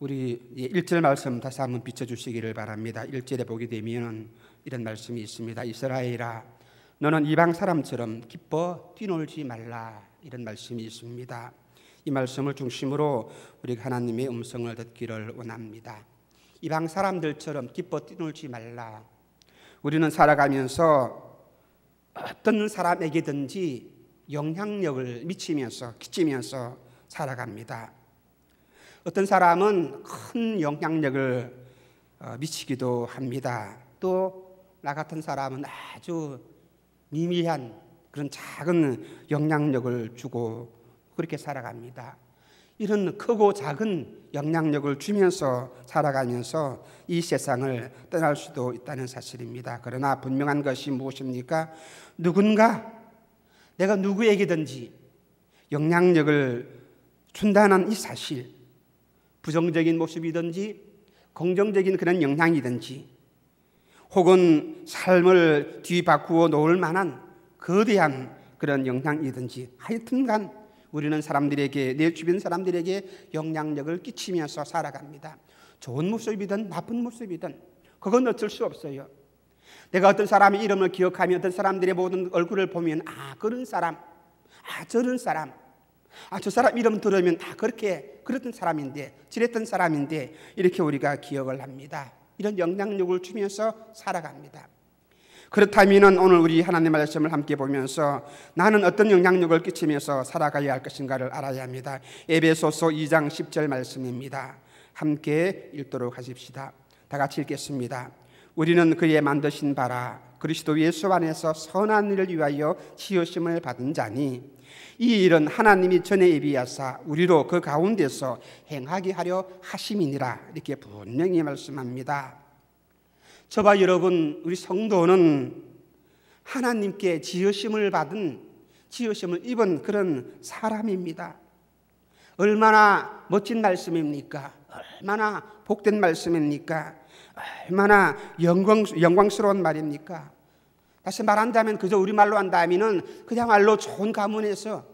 우리 1절 말씀 다시 한번 비춰주시기를 바랍니다. 1절에 보게 되면 이런 말씀이 있습니다. 이스라엘아, 너는 이방 사람처럼 기뻐 뛰놀지 말라, 이런 말씀이 있습니다. 이 말씀을 중심으로 우리가 하나님의 음성을 듣기를 원합니다. 이방 사람들처럼 기뻐 뛰놀지 말라. 우리는 살아가면서 어떤 사람에게든지 영향력을 끼치면서 살아갑니다. 어떤 사람은 큰 영향력을 미치기도 합니다. 또 나 같은 사람은 아주 미미한 그런 작은 영향력을 주고 그렇게 살아갑니다. 이런 크고 작은 영향력을 주면서 살아가면서 이 세상을 떠날 수도 있다는 사실입니다. 그러나 분명한 것이 무엇입니까? 누군가 내가 누구에게든지 영향력을 준다는 이 사실, 부정적인 모습이든지 긍정적인 그런 영향이든지 혹은 삶을 뒤바꾸어 놓을 만한 거대한 그런 영향이든지 하여튼간 우리는 사람들에게, 내 주변 사람들에게 영향력을 끼치면서 살아갑니다. 좋은 모습이든 나쁜 모습이든 그건 어쩔 수 없어요. 내가 어떤 사람의 이름을 기억하며 어떤 사람들의 모든 얼굴을 보면 그런 사람, 저런 사람, 저 사람 이름 들으면 그랬던 사람인데, 저랬던 사람인데 이렇게 우리가 기억을 합니다. 이런 영향력을 주면서 살아갑니다. 그렇다면 오늘 우리 하나님의 말씀을 함께 보면서 나는 어떤 영향력을 끼치면서 살아가야 할 것인가를 알아야 합니다. 에베소서 2장 10절 말씀입니다. 함께 읽도록 하십시다. 다 같이 읽겠습니다. 우리는 그의 만드신 바라 그리스도 예수 안에서 선한 일을 위하여 지으심을 받은 자니 이 일은 하나님이 전에 예비하사 우리로 그 가운데서 행하게 하려 하심이니라. 이렇게 분명히 말씀합니다. 저와 여러분, 우리 성도는 하나님께 지으심을 입은 그런 사람입니다. 얼마나 멋진 말씀입니까? 얼마나 복된 말씀입니까? 얼마나 영광스러운 말입니까? 다시 말한다면, 그저 우리말로 한다면 그야말로 좋은 가문에서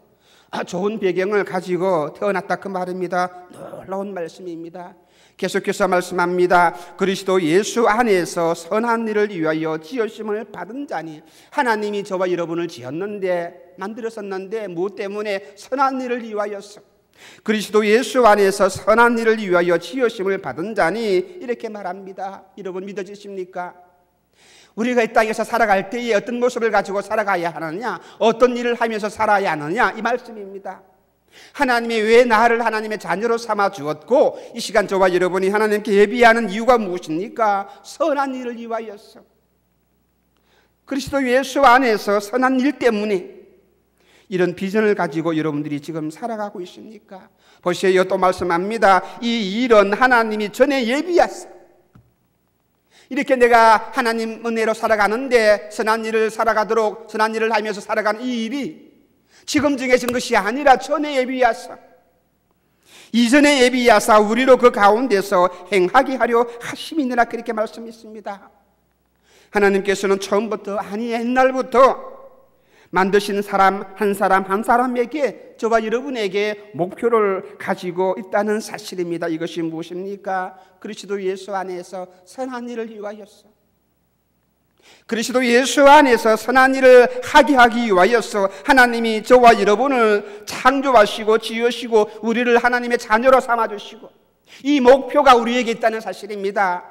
좋은 배경을 가지고 태어났다 그 말입니다. 놀라운 말씀입니다. 계속해서 말씀합니다. 그리스도 예수 안에서 선한 일을 위하여 지으심을 받은 자니, 하나님이 저와 여러분을 지었는데, 만들었었는데 무엇 때문에? 선한 일을 위하여서. 그리스도 예수 안에서 선한 일을 위하여 지으심을 받은 자니, 이렇게 말합니다. 여러분 믿어지십니까? 우리가 이 땅에서 살아갈 때에 어떤 모습을 가지고 살아가야 하느냐, 어떤 일을 하면서 살아야 하느냐, 이 말씀입니다. 하나님이 왜 나를 하나님의 자녀로 삼아 주었고 이 시간 저와 여러분이 하나님께 예비하는 이유가 무엇입니까? 선한 일을 위하여서. 그리스도 예수 안에서 선한 일 때문에 이런 비전을 가지고 여러분들이 지금 살아가고 있습니까? 보세요. 또 말씀합니다. 이 일은 하나님이 전에 예비하사. 이렇게 내가 하나님 은혜로 살아가는데 선한 일을 살아가도록, 선한 일을 하면서 살아가는 이 일이 지금 정해진 것이 아니라 전에 예비하사, 이전에 예비하사 우리로 그 가운데서 행하게 하려 하심이니라. 그렇게 말씀했습니다. 하나님께서는 처음부터, 아니 옛날부터 만드신 사람 한 사람에게, 저와 여러분에게 목표를 가지고 있다는 사실입니다. 이것이 무엇입니까? 그리스도 예수 안에서 선한 일을 위하여서. 그리스도 예수 안에서 선한 일을 하기 위하여서 하나님이 저와 여러분을 창조하시고 지으시고 우리를 하나님의 자녀로 삼아주시고, 이 목표가 우리에게 있다는 사실입니다.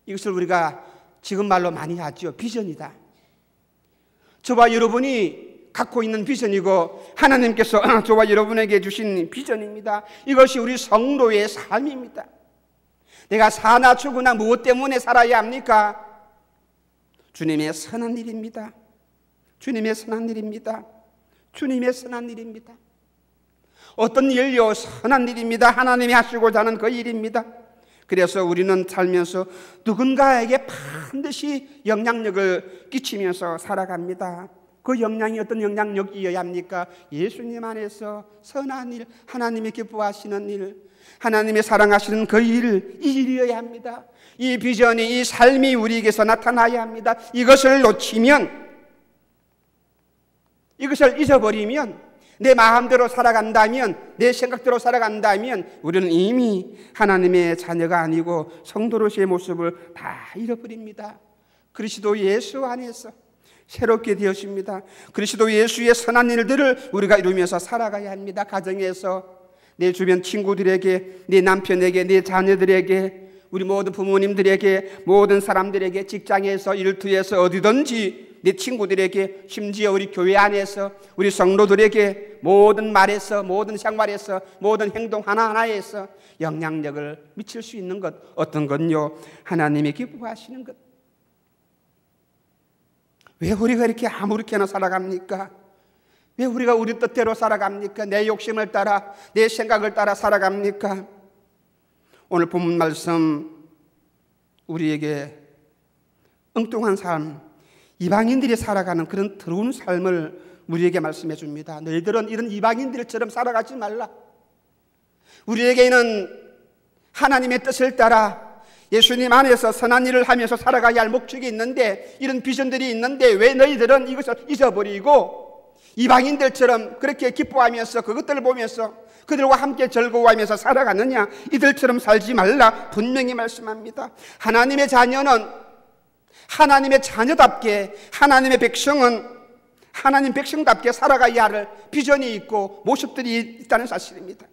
이것을 우리가 지금 말로 많이 하죠. 비전이다. 저와 여러분이 갖고 있는 비전이고 하나님께서 저와 여러분에게 주신 비전입니다. 이것이 우리 성도의 삶입니다. 내가 사나 죽으나 무엇 때문에 살아야 합니까? 주님의 선한 일입니다. 주님의 선한 일입니다. 주님의 선한 일입니다. 어떤 일요? 선한 일입니다. 하나님이 하시고자 하는 그 일입니다. 그래서 우리는 살면서 누군가에게 반드시 영향력을 끼치면서 살아갑니다. 그 영향이 어떤 영향력이어야 합니까? 예수님 안에서 선한 일, 하나님이 기뻐하시는 일, 하나님의 사랑하시는 그 일, 이 일이어야 합니다. 이 비전이, 이 삶이 우리에게서 나타나야 합니다. 이것을 놓치면, 이것을 잊어버리면 내 마음대로 살아간다면, 내 생각대로 살아간다면 우리는 이미 하나님의 자녀가 아니고 성도로서의 모습을 다 잃어버립니다. 그리스도 예수 안에서 새롭게 되었습니다. 그리스도 예수의 선한 일들을 우리가 이루면서 살아가야 합니다. 가정에서, 내 주변 친구들에게, 내 남편에게, 내 자녀들에게, 우리 모든 부모님들에게, 모든 사람들에게, 직장에서, 일터에서, 어디든지 내 친구들에게, 심지어 우리 교회 안에서, 우리 성도들에게 모든 말에서, 모든 생활에서, 모든 행동 하나하나에서 영향력을 미칠 수 있는 것, 어떤 건요? 하나님이 기뻐하시는 것. 왜 우리가 이렇게 아무렇게나 살아갑니까? 왜 우리가 우리 뜻대로 살아갑니까? 내 욕심을 따라, 내 생각을 따라 살아갑니까? 오늘 본문 말씀 우리에게 엉뚱한 삶, 이방인들이 살아가는 그런 더러운 삶을 우리에게 말씀해 줍니다. 너희들은 이런 이방인들처럼 살아가지 말라. 우리에게는 하나님의 뜻을 따라 예수님 안에서 선한 일을 하면서 살아가야 할 목적이 있는데, 이런 비전들이 있는데 왜 너희들은 이것을 잊어버리고 이방인들처럼 그렇게 기뻐하면서 그것들을 보면서 그들과 함께 즐거워하면서 살아가느냐? 이들처럼 살지 말라 분명히 말씀합니다. 하나님의 자녀는 하나님의 자녀답게, 하나님의 백성은 하나님 백성답게 살아가야 할 비전이 있고 모습들이 있다는 사실입니다.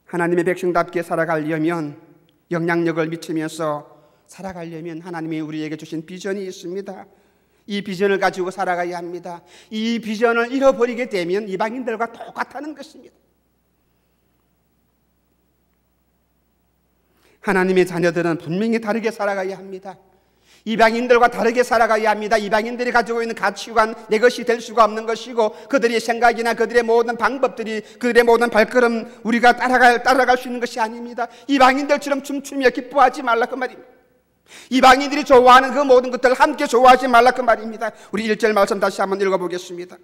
하나님의 백성답게 살아가려면, 영향력을 미치면서 살아가려면 하나님이 우리에게 주신 비전이 있습니다. 이 비전을 가지고 살아가야 합니다. 이 비전을 잃어버리게 되면 이방인들과 똑같다는 것입니다. 하나님의 자녀들은 분명히 다르게 살아가야 합니다. 이방인들과 다르게 살아가야 합니다. 이방인들이 가지고 있는 가치관, 내 것이 될 수가 없는 것이고, 그들의 생각이나 그들의 모든 방법들이, 그들의 모든 발걸음 우리가 따라갈 수 있는 것이 아닙니다. 이방인들처럼 춤추며 기뻐하지 말라 그 말입니다. 이방인들이 좋아하는 그 모든 것들을 함께 좋아하지 말라 그 말입니다. 우리 1절 말씀 다시 한번 읽어보겠습니다.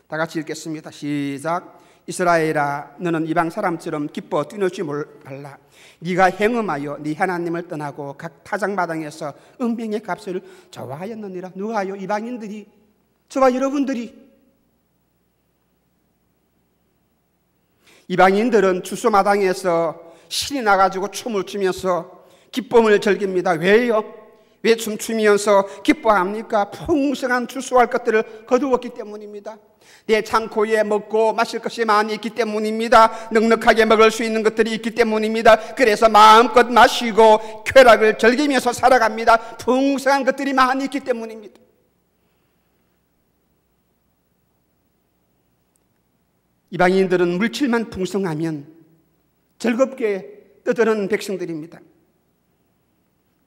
다 같이 읽겠습니다. 시작. 이스라엘아, 너는 이방 사람처럼 기뻐 뛰놀지 말라. 네가 행음하여 네 하나님을 떠나고 각 타작마당에서 은명의 값을 좋아하였느니라. 누가요? 이방인들이, 저와 여러분들이. 이방인들은 주소마당에서 신이 나가지고 춤을 추면서 기쁨을 즐깁니다. 왜요? 왜 춤추면서 기뻐합니까? 풍성한 주소할 것들을 거두었기 때문입니다. 내 창고에 먹고 마실 것이 많이 있기 때문입니다. 넉넉하게 먹을 수 있는 것들이 있기 때문입니다. 그래서 마음껏 마시고 쾌락을 즐기면서 살아갑니다. 풍성한 것들이 많이 있기 때문입니다. 이방인들은 물질만 풍성하면 즐겁게 떠드는 백성들입니다.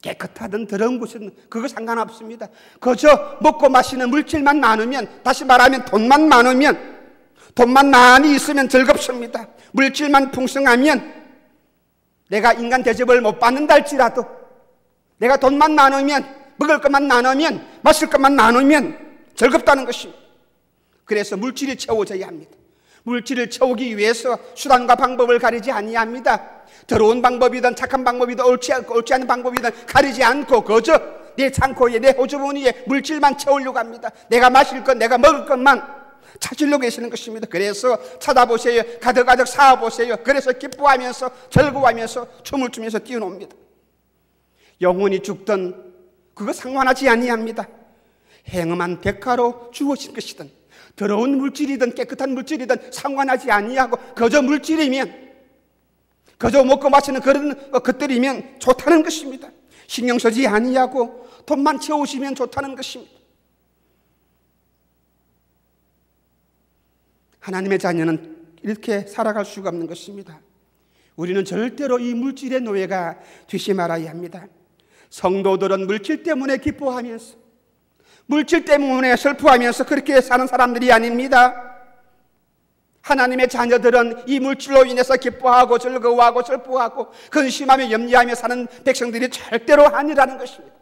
깨끗하든 더러운 곳은 그거 상관없습니다. 그저 먹고 마시는 물질만 많으면, 다시 말하면 돈만 많으면, 돈만 많이 있으면 즐겁습니다. 물질만 풍성하면 내가 인간 대접을 못 받는다 할지라도, 내가 돈만 많으면, 먹을 것만 많으면, 마실 것만 많으면 즐겁다는 것입니다. 그래서 물질이 채워져야 합니다. 물질을 채우기 위해서 수단과 방법을 가리지 아니합니다. 더러운 방법이든 착한 방법이든 옳지 않은 방법이든 가리지 않고 그저 내 창고에, 내 호주머니에 물질만 채우려고 합니다. 내가 마실 것, 내가 먹을 것만 찾으려고 하시는 것입니다. 그래서 찾아보세요. 가득가득 사와보세요. 그래서 기뻐하면서 즐거워하면서 춤을 추면서 뛰어놉니다. 영혼이 죽든 그거 상관하지 아니합니다. 행음한 대가로 주어진 것이든 더러운 물질이든 깨끗한 물질이든 상관하지 아니하고 그저 물질이면, 그저 먹고 마시는 그런 것들이면 좋다는 것입니다. 신경 쓰지 아니하고 돈만 채우시면 좋다는 것입니다. 하나님의 자녀는 이렇게 살아갈 수가 없는 것입니다. 우리는 절대로 이 물질의 노예가 되지 말아야 합니다. 성도들은 물질 때문에 기뻐하면서, 물질 때문에 슬퍼하면서 그렇게 사는 사람들이 아닙니다. 하나님의 자녀들은 이 물질로 인해서 기뻐하고 즐거워하고 슬퍼하고 근심하며 염려하며 사는 백성들이 절대로 아니라는 것입니다.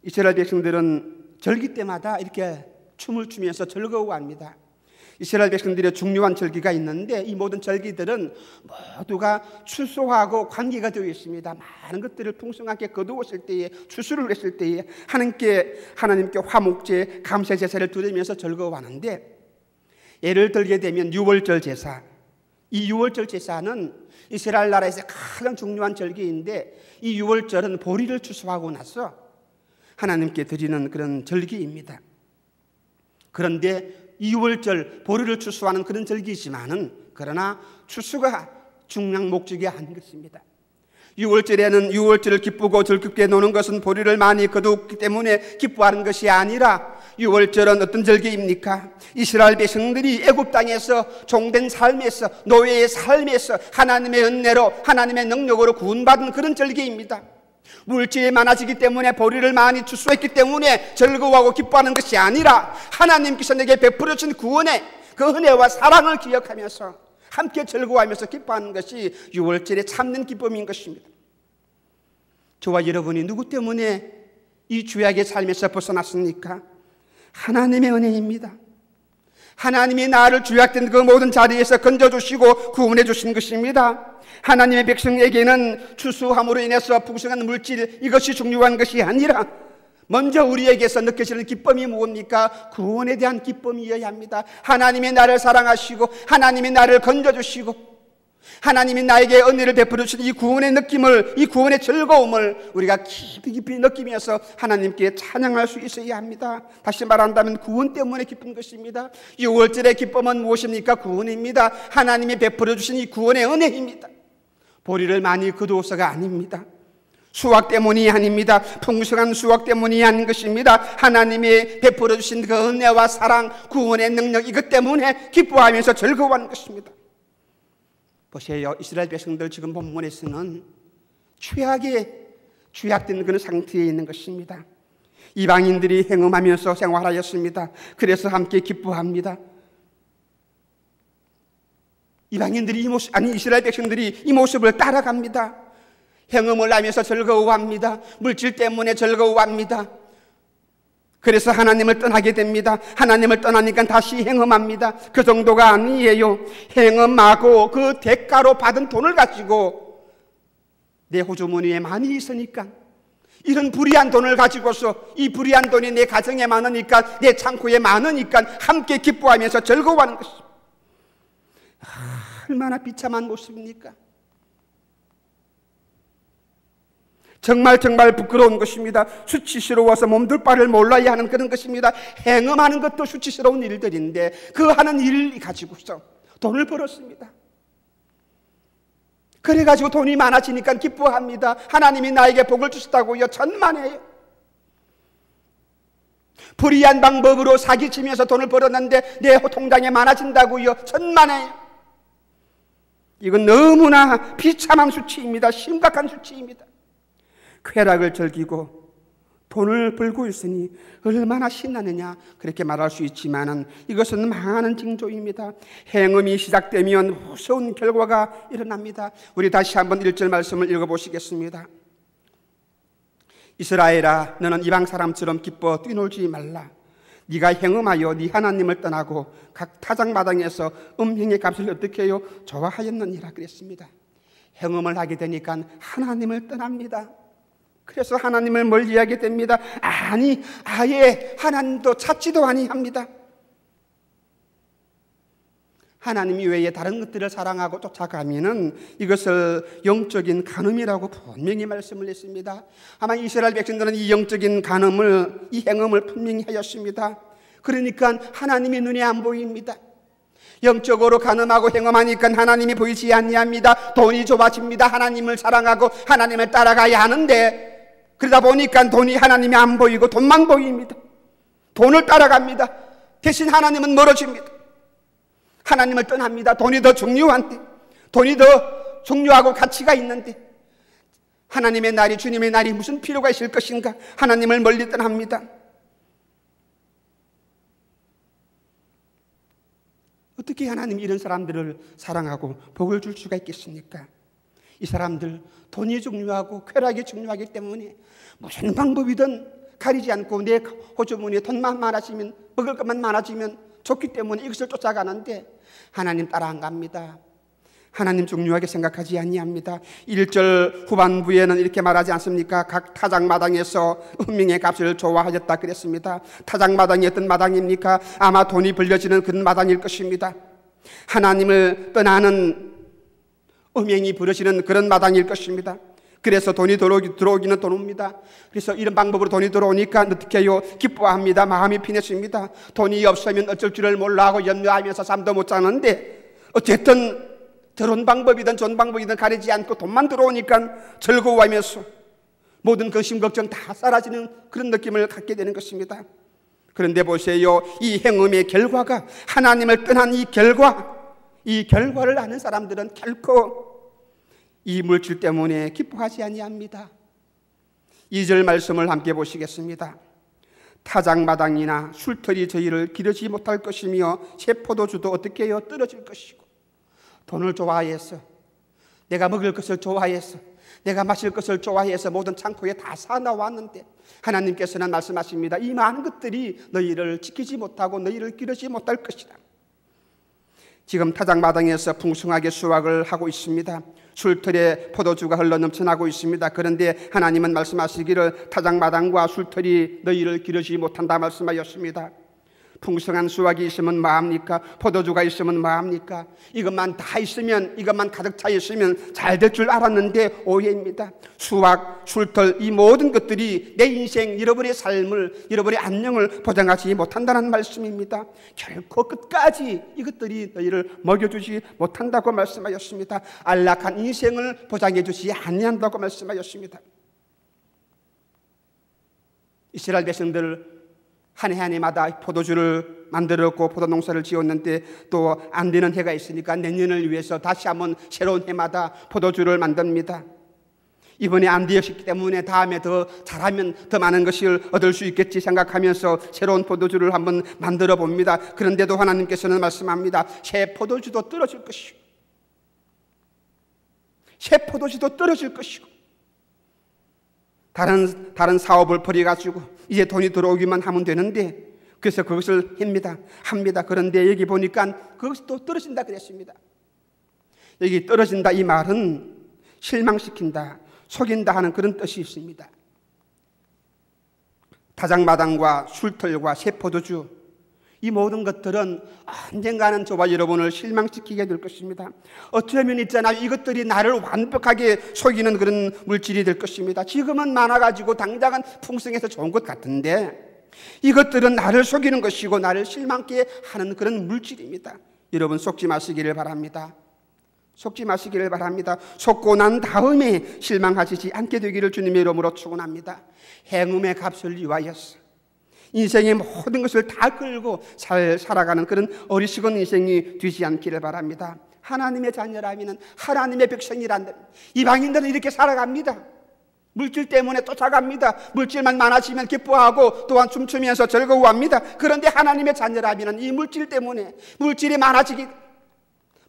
이스라엘 백성들은 절기 때마다 이렇게 춤을 추면서 즐거워합니다. 이스라엘 백성들의 중요한 절기가 있는데 이 모든 절기들은 모두가 추수하고 관계가 되어 있습니다. 많은 것들을 풍성하게 거두었을 때에, 추수를 했을 때에 하나님께 화목제, 감사 제사를 드리면서 즐거워하는데, 예를 들게 되면 유월절 제사, 이 유월절 제사는 이스라엘 나라에서 가장 중요한 절기인데, 이 유월절은 보리를 추수하고 나서 하나님께 드리는 그런 절기입니다. 그런데 이 유월절, 보리를 추수하는 그런 절기지만은, 그러나 추수가 중요한 목적이 아닌 것입니다. 유월절에는 유월절을 기쁘고 즐겁게 노는 것은 보리를 많이 거두었기 때문에 기뻐하는 것이 아니라, 유월절은 어떤 절기입니까? 이스라엘 백성들이 애굽 땅에서 종된 삶에서, 노예의 삶에서 하나님의 은혜로, 하나님의 능력으로 구원받은 그런 절기입니다. 물질이 많아지기 때문에, 보리를 많이 추수했기 때문에 즐거워하고 기뻐하는 것이 아니라, 하나님께서 내게 베풀어 주신 구원의 그 은혜와 사랑을 기억하면서 함께 즐거워하면서 기뻐하는 것이 유월절의 참된 기쁨인 것입니다. 저와 여러분이 누구 때문에 이 죄악의 삶에서 벗어났습니까? 하나님의 은혜입니다. 하나님이 나를 죄악된 그 모든 자리에서 건져주시고 구원해 주신 것입니다. 하나님의 백성에게는 추수함으로 인해서 풍성한 물질, 이것이 중요한 것이 아니라, 먼저 우리에게서 느껴지는 기쁨이 무엇입니까? 구원에 대한 기쁨이어야 합니다. 하나님이 나를 사랑하시고, 하나님이 나를 건져주시고, 하나님이 나에게 은혜를 베풀어 주신 이 구원의 느낌을, 이 구원의 즐거움을 우리가 깊이 느끼면서 하나님께 찬양할 수 있어야 합니다. 다시 말한다면 구원 때문에 기쁜 것입니다. 유월절의 기쁨은 무엇입니까? 구원입니다. 하나님이 베풀어 주신 이 구원의 은혜입니다. 보리를 많이 거두어서가 아닙니다. 수확 때문이 아닙니다. 풍성한 수확 때문이 아닌 것입니다. 하나님이 베풀어 주신 그 은혜와 사랑, 구원의 능력, 이것 때문에 기뻐하면서 즐거워하는 것입니다. 보세요. 이스라엘 백성들 지금 본문에서는 죄악된 그런 상태에 있는 것입니다. 이방인들이 행음하면서 생활하였습니다. 그래서 함께 기뻐합니다. 이스라엘 백성들이 이 모습을 따라갑니다. 행음을 하면서 즐거워합니다. 물질 때문에 즐거워합니다. 그래서 하나님을 떠나게 됩니다. 하나님을 떠나니까 다시 행음합니다. 그 정도가 아니에요. 행음하고 그 대가로 받은 돈을 가지고, 내 호주머니에 많이 있으니까, 이런 불의한 돈을 가지고서, 이 불의한 돈이 내 가정에 많으니까, 내 창고에 많으니까 함께 기뻐하면서 즐거워하는 것입니다. 얼마나 비참한 모습입니까? 정말 부끄러운 것입니다. 수치스러워서 몸둘 바를 몰라야 하는 그런 것입니다. 행음하는 것도 수치스러운 일들인데, 그 하는 일 가지고서 돈을 벌었습니다. 그래가지고 돈이 많아지니까 기뻐합니다. 하나님이 나에게 복을 주셨다고요. 천만에요. 불의한 방법으로 사기치면서 돈을 벌었는데 내 통장에 많아진다고요. 천만에요. 이건 너무나 비참한 수치입니다. 심각한 수치입니다. 쾌락을 즐기고 돈을 벌고 있으니 얼마나 신나느냐, 그렇게 말할 수 있지만은 이것은 망하는 징조입니다. 행음이 시작되면 무서운 결과가 일어납니다. 우리 다시 한번 1절 말씀을 읽어보시겠습니다. 이스라엘아, 너는 이방 사람처럼 기뻐 뛰놀지 말라. 네가 행음하여 네 하나님을 떠나고 각 타작마당에서 음행의 값을 어떻게 해요? 좋아하였느니라 그랬습니다. 행음을 하게 되니까 하나님을 떠납니다. 그래서 하나님을 멀리하게 됩니다. 아니, 아예 하나님도 찾지도 아니합니다. 하나님 외에 다른 것들을 사랑하고 쫓아가면은 이것을 영적인 간음이라고 분명히 말씀을 했습니다. 아마 이스라엘 백성들은 이 영적인 간음을, 이 행음을 분명히 하였습니다. 그러니까 하나님의 눈에 안 보입니다. 영적으로 간음하고 행음하니까 하나님이 보이지 아니합니다. 돈이 좁아집니다. 하나님을 사랑하고 하나님을 따라가야 하는데, 그러다 보니까 돈이 하나님이 안 보이고 돈만 보입니다. 돈을 따라갑니다. 대신 하나님은 멀어집니다. 하나님을 떠납니다. 돈이 더 중요한데, 돈이 더 중요하고 가치가 있는데, 하나님의 날이, 주님의 날이 무슨 필요가 있을 것인가? 하나님을 멀리 떠납니다. 어떻게 하나님이 이런 사람들을 사랑하고 복을 줄 수가 있겠습니까? 이 사람들 돈이 중요하고 쾌락이 중요하기 때문에 무슨 방법이든 가리지 않고 내 호주머니에 돈만 많아지면, 먹을 것만 많아지면 좋기 때문에 이것을 쫓아가는데 하나님 따라 안 갑니다. 하나님 중요하게 생각하지 아니합니다. 1절 후반부에는 이렇게 말하지 않습니까? 각 타작마당에서 은명의 값을 좋아하였다 그랬습니다. 타작마당이 어떤 마당입니까? 아마 돈이 벌려지는 그런 마당일 것입니다. 하나님을 떠나는 음행이 벌어지는 그런 마당일 것입니다. 그래서 돈이 들어오기는 들어옵니다. 그래서 이런 방법으로 돈이 들어오니까 어떻게 해요? 기뻐합니다. 마음이 편해집니다. 돈이 없으면 어쩔 줄을 몰라 하고 염려하면서 잠도 못 자는데 어쨌든 들어온 방법이든 좋은 방법이든 가리지 않고 돈만 들어오니까 즐거워하면서 모든 근심 걱정 다 사라지는 그런 느낌을 갖게 되는 것입니다. 그런데 보세요. 이 행음의 결과가 하나님을 떠난 이 결과를 아는 사람들은 결코 이 물질 때문에 기뻐하지 아니합니다. 2절 말씀을 함께 보시겠습니다. 타작마당이나 술터리 저희를 기르지 못할 것이며 새 포도주도 어떻게 해요? 떨어질 것이고 돈을 좋아해서 내가 먹을 것을 좋아해서 내가 마실 것을 좋아해서 모든 창고에 다 사놔왔는데 하나님께서는 말씀하십니다. 이 많은 것들이 너희를 지키지 못하고 너희를 기르지 못할 것이다. 지금 타작마당에서 풍성하게 수확을 하고 있습니다. 술터리에 포도주가 흘러 넘쳐나고 있습니다. 그런데 하나님은 말씀하시기를 타작마당과 술터리 너희를 기르지 못한다 말씀하셨습니다. 풍성한 수확이 있으면 뭐합니까? 포도주가 있으면 뭐합니까? 이것만 다 있으면, 이것만 가득 차 있으면 잘 될 줄 알았는데 오해입니다. 수확, 술터 이 모든 것들이 내 인생, 여러분의 삶을, 여러분의 안녕을 보장하지 못한다는 말씀입니다. 결코 끝까지 이것들이 너희를 먹여주지 못한다고 말씀하셨습니다. 안락한 인생을 보장해 주지 아니한다고 말씀하셨습니다. 이스라엘 백성들 한 해 한 해마다 포도주를 만들었고 포도 농사를 지었는데 또 안 되는 해가 있으니까 내년을 위해서 다시 한번 새로운 해마다 포도주를 만듭니다. 이번에 안 되었기 때문에 다음에 더 잘하면 더 많은 것을 얻을 수 있겠지 생각하면서 새로운 포도주를 한번 만들어 봅니다. 그런데도 하나님께서는 말씀합니다. 새 포도주도 떨어질 것이고 새 포도주도 떨어질 것이고 다른 사업을 벌여가지고 이제 돈이 들어오기만 하면 되는데 그래서 그것을 합니다. 그런데 여기 보니까 그것이 또 떨어진다 그랬습니다. 여기 떨어진다 이 말은 실망시킨다, 속인다 하는 그런 뜻이 있습니다. 타작마당과 술털과 새 포도주 이 모든 것들은 언젠가는 저와 여러분을 실망시키게 될 것입니다. 어쩌면 있잖아요. 이것들이 나를 완벽하게 속이는 그런 물질이 될 것입니다. 지금은 많아가지고 당장은 풍성해서 좋은 것 같은데 이것들은 나를 속이는 것이고 나를 실망케 하는 그런 물질입니다. 여러분 속지 마시기를 바랍니다. 속지 마시기를 바랍니다. 속고 난 다음에 실망하시지 않게 되기를 주님의 이름으로 축원합니다. 행음의 값을 위하여서 인생의 모든 것을 다 끌고 살아가는 그런 어리석은 인생이 되지 않기를 바랍니다. 하나님의 자녀라면 하나님의 백성이란다. 이방인들은 이렇게 살아갑니다. 물질 때문에 쫓아갑니다. 물질만 많아지면 기뻐하고 또한 춤추면서 즐거워합니다. 그런데 하나님의 자녀라면 이 물질 때문에 물질이 많아지기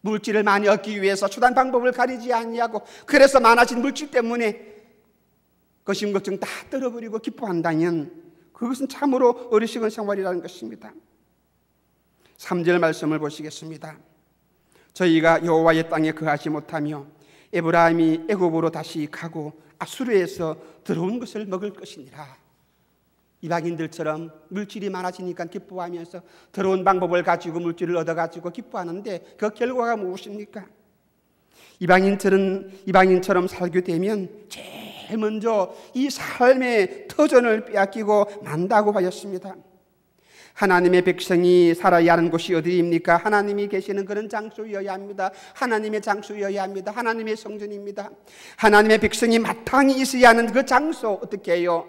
물질을 많이 얻기 위해서 수단 방법을 가리지 아니하고 그래서 많아진 물질 때문에 거심 걱정 다 떨어버리고 기뻐한다면 그것은 참으로 어리석은 생활이라는 것입니다. 3절 말씀을 보시겠습니다. 저희가 여호와의 땅에 거하지 못하며 에브라임이 애굽으로 다시 가고 아수르에서 들어온 것을 먹을 것이니라. 이방인들처럼 물질이 많아지니까 기뻐하면서 들어온 방법을 가지고 물질을 얻어가지고 기뻐하는데 그 결과가 무엇입니까? 이방인처럼 살게 되면 제일 먼저 이 삶의 터전을 빼앗기고 만다고 하였습니다. 하나님의 백성이 살아야 하는 곳이 어디입니까? 하나님이 계시는 그런 장소여야 합니다. 하나님의 장소여야 합니다. 하나님의 성전입니다. 하나님의 백성이 마땅히 있어야 하는 그 장소 어떻게 해요?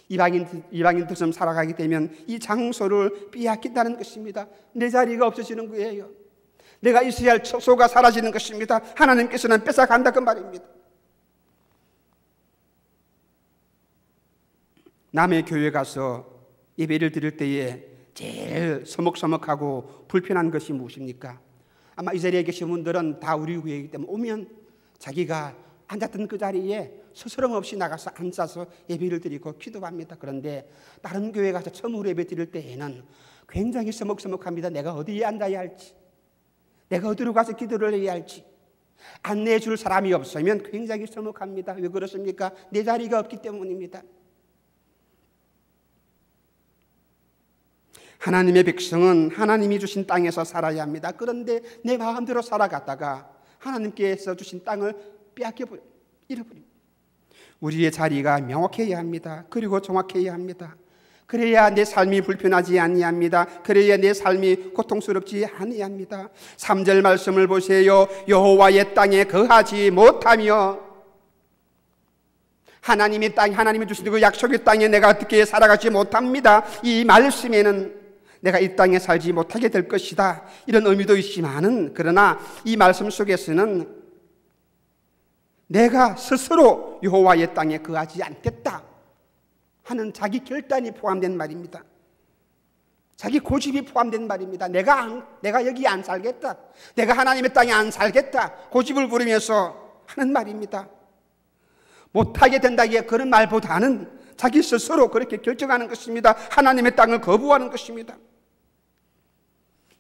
이방인들처럼 살아가게 되면 이 장소를 빼앗긴다는 것입니다. 내 자리가 없어지는 거예요. 내가 있어야 할 처소가 사라지는 것입니다. 하나님께서는 뺏어간다 그 말입니다. 남의 교회 가서 예배를 드릴 때에 제일 서먹서먹하고 불편한 것이 무엇입니까? 아마 이 자리에 계신 분들은 다 우리 교회이기 때문에 오면 자기가 앉았던 그 자리에 스스럼 없이 나가서 앉아서 예배를 드리고 기도합니다. 그런데 다른 교회 가서 처음으로 예배 드릴 때에는 굉장히 서먹서먹합니다. 내가 어디에 앉아야 할지, 내가 어디로 가서 기도를 해야 할지 안내해 줄 사람이 없으면 굉장히 서먹합니다. 왜 그렇습니까? 내 자리가 없기 때문입니다. 하나님의 백성은 하나님이 주신 땅에서 살아야 합니다. 그런데 내 마음대로 살아갔다가 하나님께서 주신 땅을 잃어버립니다. 우리의 자리가 명확해야 합니다. 그리고 정확해야 합니다. 그래야 내 삶이 불편하지 아니합니다. 그래야 내 삶이 고통스럽지 아니합니다. 3절 말씀을 보세요. 여호와의 땅에 거하지 못하며, 하나님의 땅, 하나님이 주신 그 약속의 땅에 내가 어떻게 살아가지 못합니다. 이 말씀에는 내가 이 땅에 살지 못하게 될 것이다, 이런 의미도 있지만은, 그러나 이 말씀 속에서는 내가 스스로 여호와의 땅에 거하지 않겠다 하는 자기 결단이 포함된 말입니다. 자기 고집이 포함된 말입니다. 내가 여기 안 살겠다, 내가 하나님의 땅에 안 살겠다, 고집을 부리면서 하는 말입니다. 못하게 된다기에 그런 말보다는 자기 스스로 그렇게 결정하는 것입니다. 하나님의 땅을 거부하는 것입니다.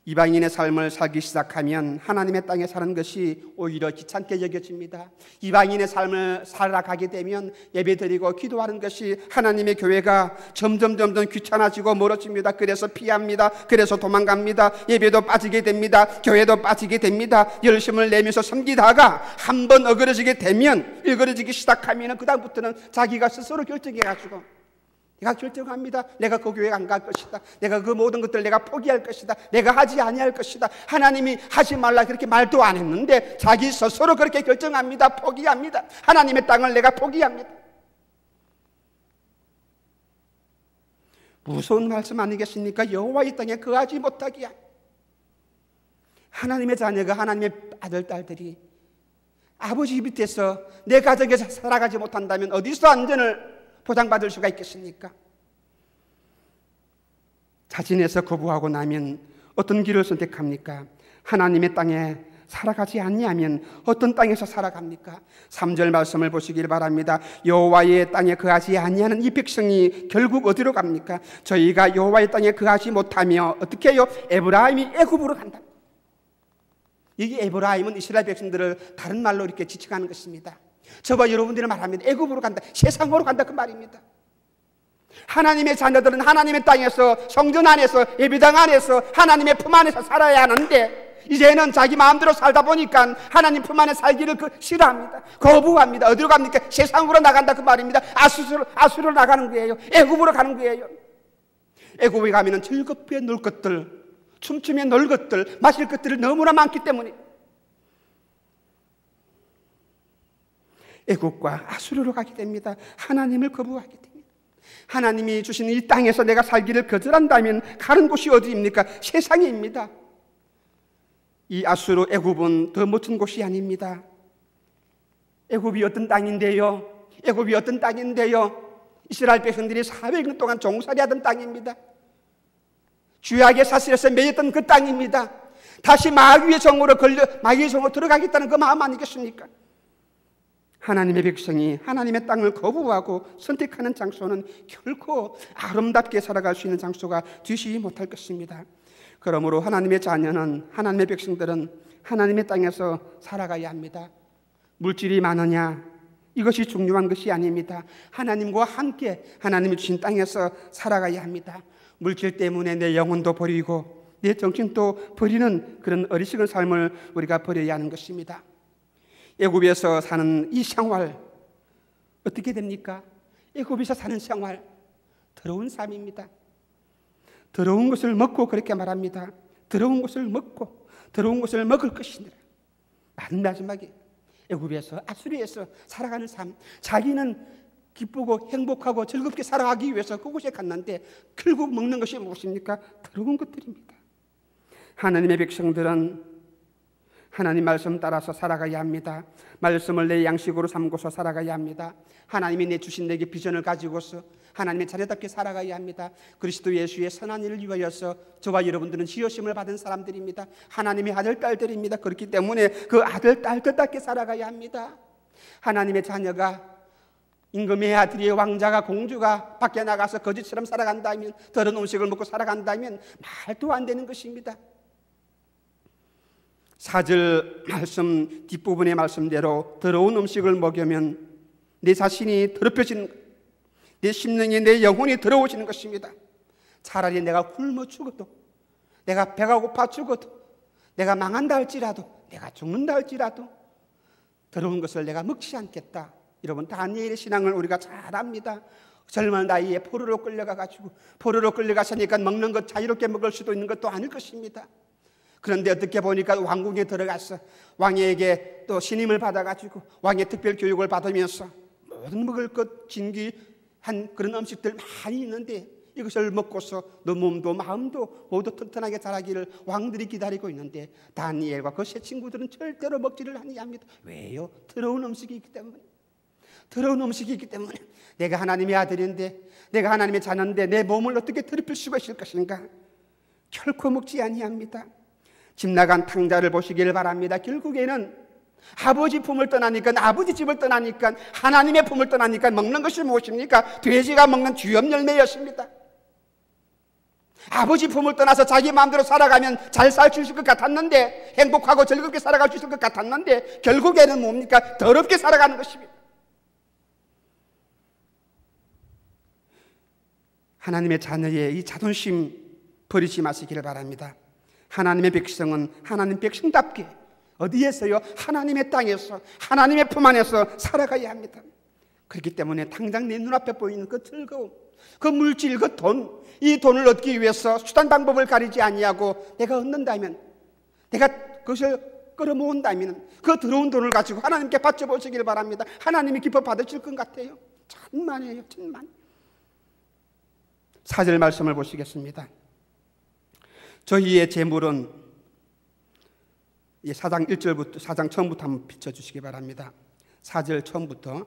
이방인의 삶을 살기 시작하면 하나님의 땅에 사는 것이 오히려 귀찮게 여겨집니다. 이방인의 삶을 살아가게 되면 예배드리고 기도하는 것이 하나님의 교회가 점점 귀찮아지고 멀어집니다. 그래서 피합니다. 그래서 도망갑니다. 예배도 빠지게 됩니다. 교회도 빠지게 됩니다. 열심을 내면서 섬기다가 한번 어그러지게 되면, 일그러지기 시작하면 그 다음부터는 자기가 스스로 결정해가지고 내가 결정합니다. 내가 그 교회 안 갈 것이다. 내가 그 모든 것들을 내가 포기할 것이다. 내가 하지 아니할 것이다. 하나님이 하지 말라 그렇게 말도 안 했는데 자기 스스로 그렇게 결정합니다. 포기합니다. 하나님의 땅을 내가 포기합니다. 무서운 말씀 아니겠습니까? 여호와의 땅에 거하지 못하기야. 하나님의 자녀가, 하나님의 아들, 딸들이 아버지 밑에서 내 가정에서 살아가지 못한다면 어디서 안전을 보장받을 수가 있겠습니까? 자진해서 거부하고 나면 어떤 길을 선택합니까? 하나님의 땅에 살아가지 않냐면 어떤 땅에서 살아갑니까? 3절 말씀을 보시길 바랍니다. 여호와의 땅에 거하지 아니하는 이 백성이 결국 어디로 갑니까? 저희가 여호와의 땅에 거하지 못하며 어떻게 해요? 에브라임이 애굽으로 간다. 이게 에브라임은 이스라엘 백성들을 다른 말로 이렇게 지칭하는 것입니다. 저와 여러분들이 말합니다. 애굽으로 간다, 세상으로 간다, 그 말입니다. 하나님의 자녀들은 하나님의 땅에서, 성전 안에서, 예배당 안에서, 하나님의 품 안에서 살아야 하는데 이제는 자기 마음대로 살다 보니까 하나님 품 안에 살기를 싫어합니다. 거부합니다. 어디로 갑니까? 세상으로 나간다, 그 말입니다. 아수르로 나가는 거예요. 애굽으로 가는 거예요. 애굽에 가면은 즐겁게 놀 것들, 춤추며 놀 것들, 마실 것들이 너무나 많기 때문에 애국과 아수르로 가게 됩니다. 하나님을 거부하게 됩니다. 하나님이 주신 이 땅에서 내가 살기를 거절한다면 가는 곳이 어디입니까? 세상입니다. 이 아수르 애굽은 더 멋진 곳이 아닙니다. 애굽이 어떤 땅인데요? 애굽이 어떤 땅인데요? 이스라엘 백성들이 400년 동안 종살이하던 땅입니다. 죄악의 사슬에서 매였던 그 땅입니다. 다시 마귀의 종으로 들어가겠다는 그 마음 아니겠습니까? 하나님의 백성이 하나님의 땅을 거부하고 선택하는 장소는 결코 아름답게 살아갈 수 있는 장소가 되지 못할 것입니다. 그러므로 하나님의 자녀는, 하나님의 백성들은 하나님의 땅에서 살아가야 합니다. 물질이 많으냐, 이것이 중요한 것이 아닙니다. 하나님과 함께 하나님이 주신 땅에서 살아가야 합니다. 물질 때문에 내 영혼도 버리고 내 정신도 버리는 그런 어리석은 삶을 우리가 버려야 하는 것입니다. 애굽에서 사는 이 생활 어떻게 됩니까? 애굽에서 사는 생활 더러운 삶입니다. 더러운 것을 먹고 그렇게 말합니다. 더러운 것을 먹고 더러운 것을 먹을 것이니라. 마지막에 애굽에서, 아수르에서 살아가는 삶, 자기는 기쁘고 행복하고 즐겁게 살아가기 위해서 그곳에 갔는데 결국 먹는 것이 무엇입니까? 더러운 것들입니다. 하나님의 백성들은 하나님 말씀 따라서 살아가야 합니다. 말씀을 내 양식으로 삼고서 살아가야 합니다. 하나님이 내주신 내게 비전을 가지고서 하나님의 자녀답게 살아가야 합니다. 그리스도 예수의 선한 일을 위하여서 저와 여러분들은 지으심을 받은 사람들입니다. 하나님의 아들, 딸들입니다. 그렇기 때문에 그 아들, 딸들답게 살아가야 합니다. 하나님의 자녀가 임금의 아들이 왕자가 공주가 밖에 나가서 거지처럼 살아간다면, 더러운 음식을 먹고 살아간다면 말도 안 되는 것입니다. 4절 말씀 뒷부분의 말씀대로 더러운 음식을 먹으면 내 자신이 더럽혀지는, 내 심령이, 내 영혼이 더러워지는 것입니다. 차라리 내가 굶어 죽어도, 내가 배가 고파 죽어도, 내가 망한다 할지라도, 내가 죽는다 할지라도 더러운 것을 내가 먹지 않겠다. 여러분, 다니엘의 신앙을 우리가 잘 압니다. 젊은 나이에 포로로 끌려가가지고, 포로로 끌려가서니까 먹는 것 자유롭게 먹을 수도 있는 것도 아닐 것입니다. 그런데 어떻게 보니까 왕궁에 들어가서 왕에게 또 신임을 받아가지고 왕의 특별 교육을 받으면서 모든 먹을 것 진귀한 그런 음식들 많이 있는데, 이것을 먹고서 너 몸도 마음도 모두 튼튼하게 자라기를 왕들이 기다리고 있는데, 다니엘과 그 세 친구들은 절대로 먹지를 아니합니다. 왜요? 더러운 음식이 있기 때문에. 더러운 음식이 있기 때문에. 내가 하나님의 아들인데, 내가 하나님의 자녀인데 내 몸을 어떻게 더럽힐 수가 있을 것인가? 결코 먹지 아니합니다. 집 나간 탕자를 보시기를 바랍니다. 결국에는 아버지 품을 떠나니까, 아버지 집을 떠나니까, 하나님의 품을 떠나니까 먹는 것이 무엇입니까? 돼지가 먹는 주염 열매였습니다. 아버지 품을 떠나서 자기 마음대로 살아가면 잘 살 수 있을 것 같았는데, 행복하고 즐겁게 살아갈 수 있을 것 같았는데, 결국에는 뭡니까? 더럽게 살아가는 것입니다. 하나님의 자녀의 이 자존심 버리지 마시기를 바랍니다. 하나님의 백성은 하나님 백성답게 어디에서요? 하나님의 땅에서, 하나님의 품 안에서 살아가야 합니다. 그렇기 때문에 당장 내 눈앞에 보이는 그 즐거움, 그 물질, 그 돈, 이 돈을 얻기 위해서 수단 방법을 가리지 아니하고 내가 얻는다면, 내가 그것을 끌어모은다면 그 들어온 돈을 가지고 하나님께 바쳐보시길 바랍니다. 하나님이 기뻐 받으실 것 같아요. 천만이에요, 천만. 4절 말씀을 보시겠습니다. 저희의 재물은, 4장 1절부터, 4장 처음부터 한번 비춰주시기 바랍니다. 4절 처음부터,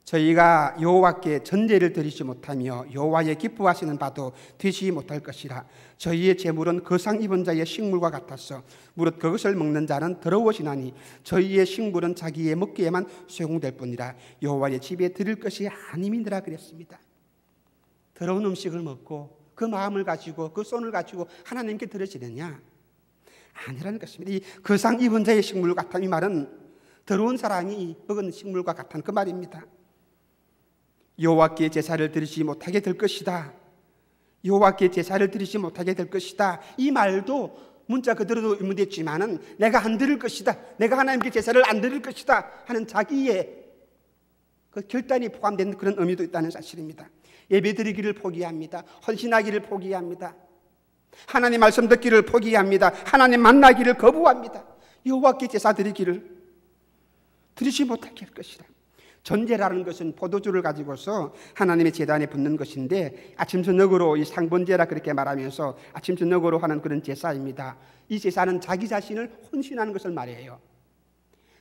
저희가 여호와께 전제를 드리지 못하며 여호와의 기뻐하시는 바도 되지 못할 것이라. 저희의 재물은 거상 입은 자의 식물과 같아서 무릇 그것을 먹는 자는 더러워지나니 저희의 식물은 자기의 먹기에만 소용될 뿐이라. 여호와의 집에 드릴 것이 아님이니라 그랬습니다. 더러운 음식을 먹고 그 마음을 가지고, 그 손을 가지고 하나님께 드려지느냐? 아니라는 것입니다. 이 거상 입은 자의 식물 같다, 이 말은 더러운 사람이 먹은 식물과 같다는 그 말입니다. 여호와께 제사를 드리지 못하게 될 것이다. 여호와께 제사를 드리지 못하게 될 것이다. 이 말도 문자 그대로도 의문됐지만은 내가 안 드릴 것이다, 내가 하나님께 제사를 안 드릴 것이다 하는 자기의 그 결단이 포함된 그런 의미도 있다는 사실입니다. 예배드리기를 포기합니다. 헌신하기를 포기합니다. 하나님 말씀 듣기를 포기합니다. 하나님 만나기를 거부합니다. 여호와께 제사 드리기를 드리지 못하게 할 것이다. 전제라는 것은 포도주를 가지고서 하나님의 제단에 붓는 것인데, 아침 저녁으로 이 상번제라 그렇게 말하면서 아침 저녁으로 하는 그런 제사입니다. 이 제사는 자기 자신을 헌신하는 것을 말해요.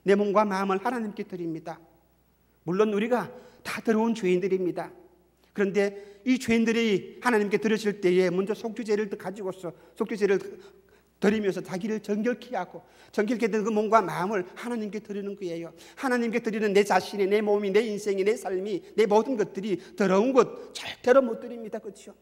내 몸과 마음을 하나님께 드립니다. 물론 우리가 다 더러운 죄인들입니다. 그런데 이 죄인들이 하나님께 드려질 때에 먼저 속죄제를 가지고서 속죄제를 드리면서 자기를 정결케 하고, 정결케 된 그 몸과 마음을 하나님께 드리는 거예요. 하나님께 드리는 내 자신이, 내 몸이, 내 인생이, 내 삶이, 내 모든 것들이 더러운 것 절대로 못 드립니다. 그렇죠?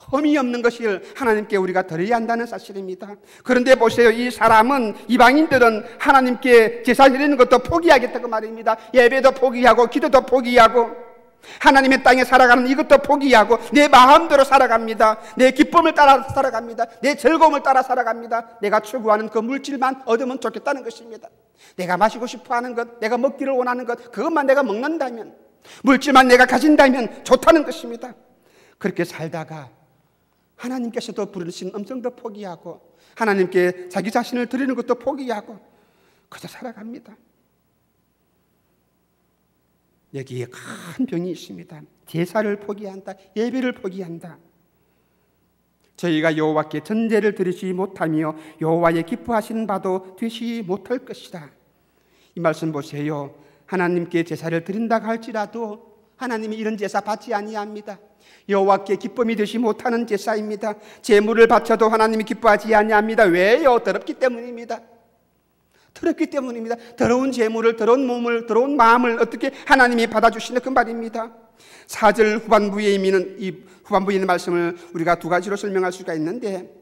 흠이 없는 것을 하나님께 우리가 드려야 한다는 사실입니다. 그런데 보세요, 이 사람은, 이방인들은 하나님께 제사 드리는 것도 포기하겠다고 말입니다. 예배도 포기하고 기도도 포기하고 하나님의 땅에 살아가는 이것도 포기하고 내 마음대로 살아갑니다. 내 기쁨을 따라 살아갑니다. 내 즐거움을 따라 살아갑니다. 내가 추구하는 그 물질만 얻으면 좋겠다는 것입니다. 내가 마시고 싶어하는 것, 내가 먹기를 원하는 것, 그것만 내가 먹는다면, 물질만 내가 가진다면 좋다는 것입니다. 그렇게 살다가 하나님께서도 부르신 음성도 포기하고 하나님께 자기 자신을 드리는 것도 포기하고 그저 살아갑니다. 여기에 큰 병이 있습니다. 제사를 포기한다, 예배를 포기한다. 저희가 여호와께 전제를 드리지 못하며 여호와의 기뻐하시는 바도 되지 못할 것이다. 이 말씀 보세요. 하나님께 제사를 드린다고 할지라도 하나님이 이런 제사 받지 아니합니다. 여호와께 기쁨이 되지 못하는 제사입니다. 제물을 바쳐도 하나님이 기뻐하지 아니합니다. 왜요? 더럽기 때문입니다. 더럽기 때문입니다. 더러운 재물을, 더러운 몸을, 더러운 마음을 어떻게 하나님이 받아주시는 그 말입니다. 4절 후반부에 있는 말씀을 우리가 두 가지로 설명할 수가 있는데,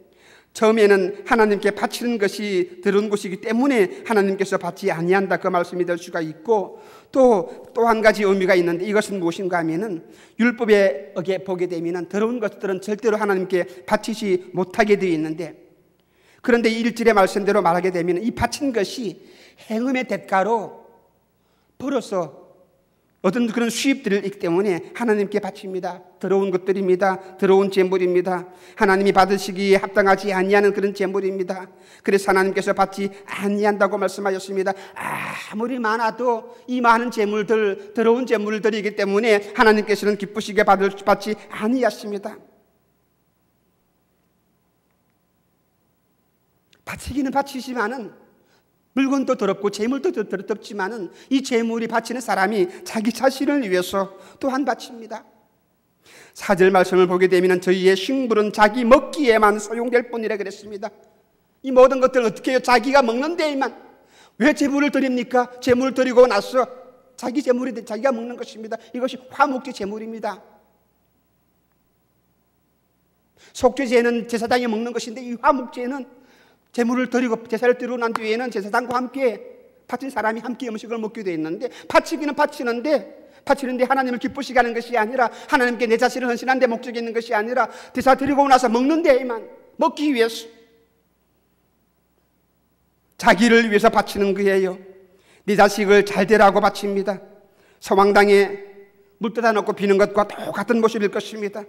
처음에는 하나님께 바치는 것이 더러운 것이기 때문에 하나님께서 받지 아니한다, 그 말씀이 될 수가 있고, 또 한 가지 의미가 있는데, 이것은 무엇인가 하면은 율법에 보게 되면은 더러운 것들은 절대로 하나님께 바치지 못하게 되어 있는데, 그런데 1절의 말씀대로 말하게 되면 이 바친 것이 행음의 대가로 벌어서 얻은 그런 수입들을 있기 때문에 하나님께 바칩니다. 더러운 것들입니다. 더러운 재물입니다. 하나님이 받으시기에 합당하지 아니하는 그런 재물입니다. 그래서 하나님께서 받지 아니한다고 말씀하셨습니다. 아무리 많아도 이 많은 재물들, 더러운 재물들이기 때문에 하나님께서는 기쁘시게 받지 아니하십니다. 바치기는 바치지만은, 물건도 더럽고 재물도 더럽지만은 이 재물이 바치는 사람이 자기 자신을 위해서 또한 바칩니다. 4절 말씀을 보게 되면 저희의 식물은 자기 먹기에만 소용될 뿐이라 그랬습니다. 이 모든 것들은 어떻게 해요? 자기가 먹는 데에만. 왜 재물을 드립니까? 재물을 드리고 나서 자기 재물이 자기가 먹는 것입니다. 이것이 화목제 재물입니다. 속죄제는 제사장이 먹는 것인데, 이 화목제는 제물을 드리고 제사를 드리고 난 뒤에는 제사장과 함께 바친 사람이 함께 음식을 먹게 되어 있는데, 바치기는 바치는데 하나님을 기쁘시게 하는 것이 아니라, 하나님께 내 자신을 헌신한 데 목적이 있는 것이 아니라 제사 드리고 나서 먹는 데에만, 먹기 위해서, 자기를 위해서 바치는 거예요. 내 자식을 잘 되라고 바칩니다. 소망당에 물 떠다 놓고 비는 것과 똑같은 모습일 것입니다.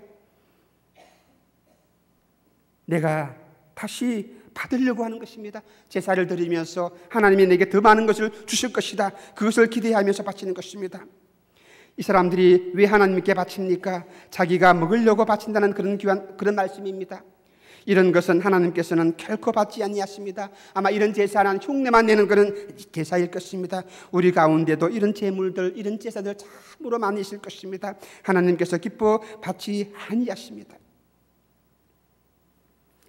내가 다시 받으려고 하는 것입니다. 제사를 드리면서 하나님이 내게 더 많은 것을 주실 것이다, 그것을 기대하면서 바치는 것입니다. 이 사람들이 왜 하나님께 바칩니까? 자기가 먹으려고 바친다는 그런 말씀입니다. 이런 것은 하나님께서는 결코 받지 아니하십니다. 아마 이런 제사는 흉내만 내는 그런 제사일 것입니다. 우리 가운데도 이런 제물들, 이런 제사들 참으로 많이 있을 것입니다. 하나님께서 기뻐 받지 아니하십니다.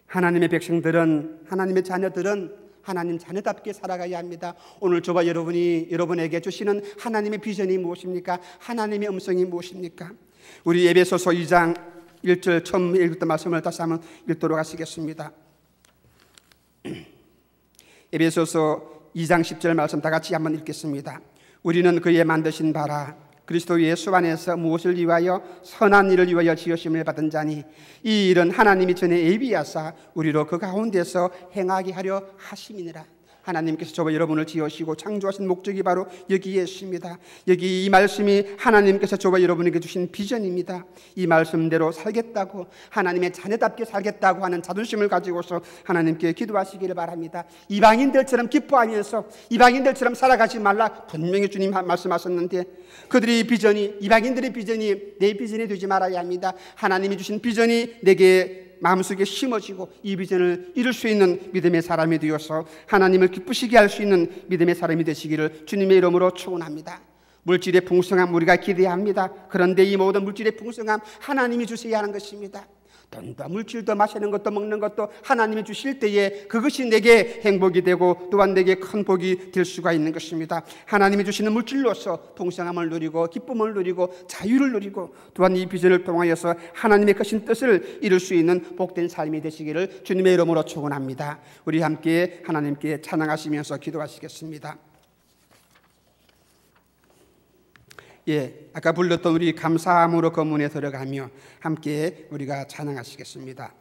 하나님의 백성들은, 하나님의 자녀들은 하나님 자녀답게 살아가야 합니다. 오늘 저와 여러분에게 주시는 하나님의 비전이 무엇입니까? 하나님의 음성이 무엇입니까? 우리 에베소서 2장 1절 처음 읽었던 말씀을 다시 한번 읽도록 하시겠습니다. 에베소서 2장 10절 말씀 다 같이 한번 읽겠습니다. 우리는 그의 만드신 바라 그리스도 예수 안에서 무엇을 위하여? 선한 일을 위하여 지으심을 받은 자니 이 일은 하나님이 전에 예비하사 우리로 그 가운데서 행하게 하려 하심이니라. 하나님께서 저와 여러분을 지으시고 창조하신 목적이 바로 여기에 있습니다. 여기 이 말씀이 하나님께서 저와 여러분에게 주신 비전입니다. 이 말씀대로 살겠다고, 하나님의 자녀답게 살겠다고 하는 자존심을 가지고서 하나님께 기도하시기를 바랍니다. 이방인들처럼 기뻐하면서 이방인들처럼 살아가지 말라 분명히 주님 말씀하셨는데, 그들의 비전이, 이방인들의 비전이 내 비전이 되지 말아야 합니다. 하나님이 주신 비전이 내게 마음속에 심어지고 이 비전을 이룰 수 있는 믿음의 사람이 되어서 하나님을 기쁘시게 할 수 있는 믿음의 사람이 되시기를 주님의 이름으로 축원합니다. 물질의 풍성함 우리가 기대합니다. 그런데 이 모든 물질의 풍성함 하나님이 주셔야 하는 것입니다. 돈도 물질도 마시는 것도 먹는 것도 하나님이 주실 때에 그것이 내게 행복이 되고 또한 내게 큰 복이 될 수가 있는 것입니다. 하나님이 주시는 물질로서 풍성함을 누리고 기쁨을 누리고 자유를 누리고 또한 이 비전을 통하여서 하나님의 크신 뜻을 이룰 수 있는 복된 삶이 되시기를 주님의 이름으로 축원합니다. 우리 함께 하나님께 찬양하시면서 기도하시겠습니다. 아까 불렀던 우리 감사함으로 그 문에 들어가며 함께 우리가 찬양하시겠습니다.